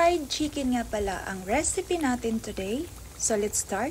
fried chicken nga pala ang recipe natin today. So let's start.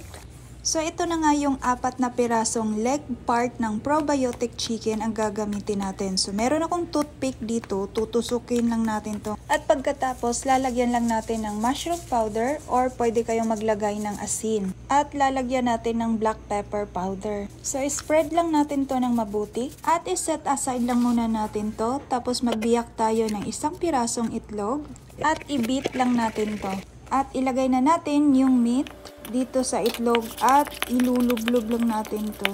So ito na nga yung 4 na pirasong leg part ng probiotic chicken ang gagamitin natin. So meron akong toothpick dito, tutusukin lang natin to. At pagkatapos lalagyan lang natin ng mushroom powder or pwede kayong maglagay ng asin. At lalagyan natin ng black pepper powder. So spread lang natin to ng mabuti at iset aside lang muna natin to. Tapos magbiyak tayo ng 1 pirasong itlog at i-beat lang natin to. At ilagay na natin yung meat dito sa itlog at ilulublog lang natin to.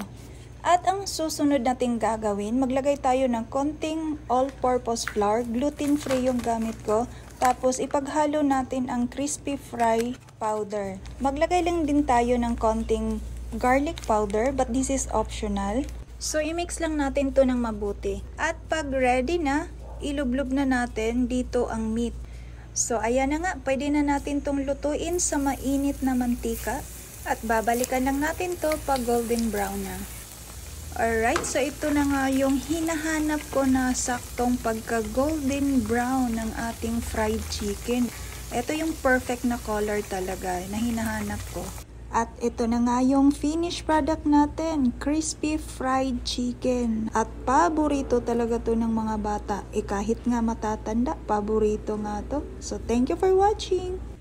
At ang susunod nating gagawin, maglagay tayo ng konting all-purpose flour, gluten-free yung gamit ko. Tapos ipaghalo natin ang crispy fry powder. Maglagay lang din tayo ng konting garlic powder but this is optional. So i-mix lang natin to ng mabuti. At pag ready na, ilublog na natin dito ang meat. So ayan na nga, pwede na natin tong lutuin sa mainit na mantika at babalikan lang natin to pag golden brown na. Alright, so ito na nga yung hinahanap ko na saktong pagka golden brown ng ating fried chicken. Ito yung perfect na color talaga na hinahanap ko. At ito na nga yung finished product natin, crispy fried chicken. At paborito talaga to ng mga bata. Kahit nga matatanda, paborito nga to. So thank you for watching!